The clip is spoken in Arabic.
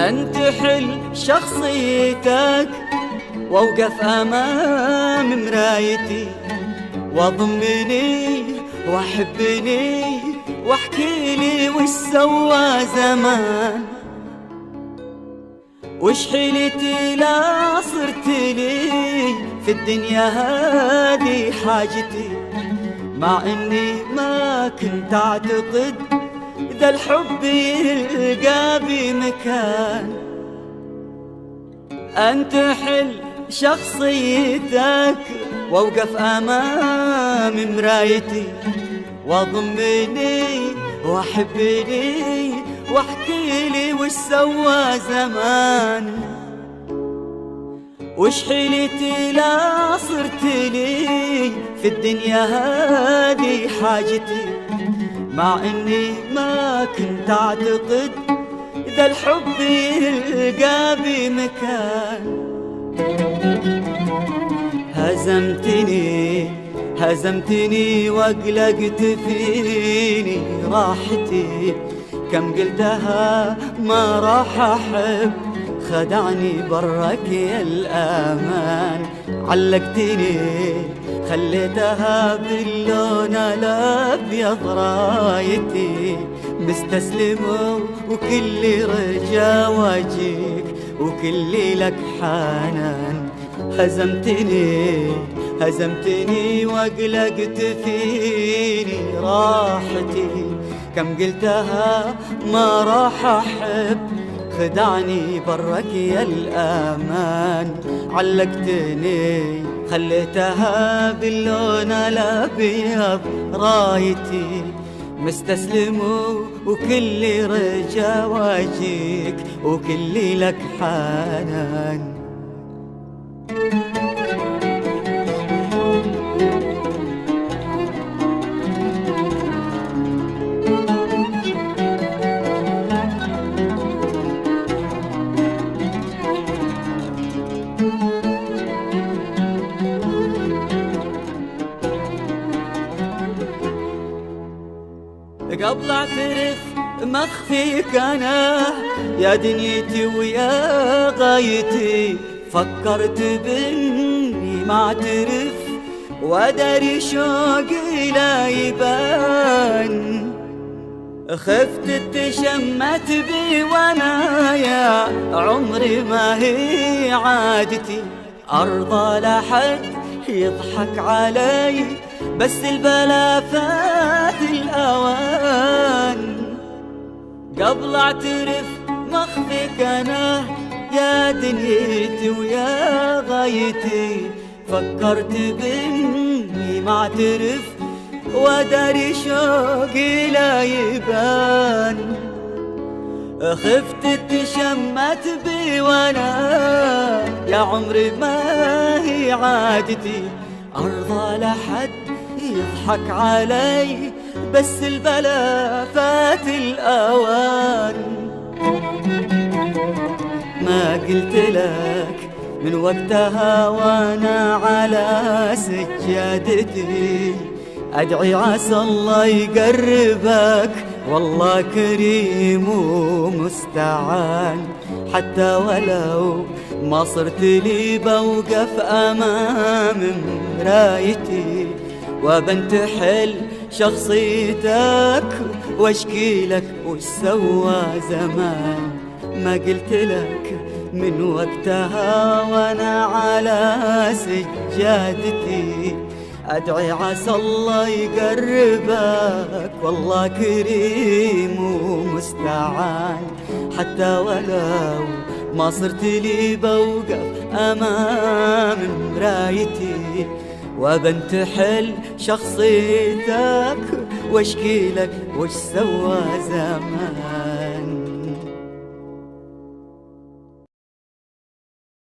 انتحل شخصيتك واوقف امام مرايتي، واضمني واحبني واحكي لي وش سوى زمان، وش حيلتي لا صرت لي في الدنيا هذه حاجتي، مع اني ما كنت اعتقد ذا الحب يلقى بي مكان. انتحل شخصيتك واوقف امام مرايتي، واضمني واحبني واحكي لي وش سوى زمان، وش حيلتي لا صرت لي في الدنيا هذه حاجتي، مع اني ما كنت اعتقد ذا الحب يلقى بي مكان. هزمتني واقلقت فيني راحتي، كم قلتها ما راح احب، خدعني برك يا الامان، علقتني خليتها باللون الابيض رايتي، مستسلم وكل رجا واجيك وكل لك حنان. هزمتني واقلقت فيني راحتي، كم قلتها ما راح احب، خدعني برك يا الامان، علقتني خليتها باللون الابيض رايتي، مستسلم وكل رجا واجيك وكل لك حنان. قبل اعترف مخفيك انا يا دنيتي ويا غايتي، فكرت باني ما اعترف واداري شوقي لا يبان، خفت تشمت بي وانا يا عمري ما هي عادتي، ارضى لحد يضحك علي بس البلا فات الأوان. قبل اعترف مخفيك أنا يا دنيتي ويا غايتي، فكرت بإني ما اعترف وداري شوقي لا يبان، خفت تشمت بي وانا يا عمري ما هي عادتي، أرضى لحد يضحك علي بس البلا فات الأوان. ما قلت لك من وقتها وانا على سجادتي، أدعي عسى الله يقربك والله كريم ومستعان، حتى ولو ما صرت لي بوقف أمام مرايتي، وبنتحل شخصيتك واشكي لك وش سوى زمان. ما قلت لك من وقتها وانا على سجادتي، أدعي عسى الله يقربك والله كريم ومستعان، حتى ولو ما صرت لي بوقف أمام مرايتي، وبنتحل شخصيتك واشكي لك وش سوى زمان.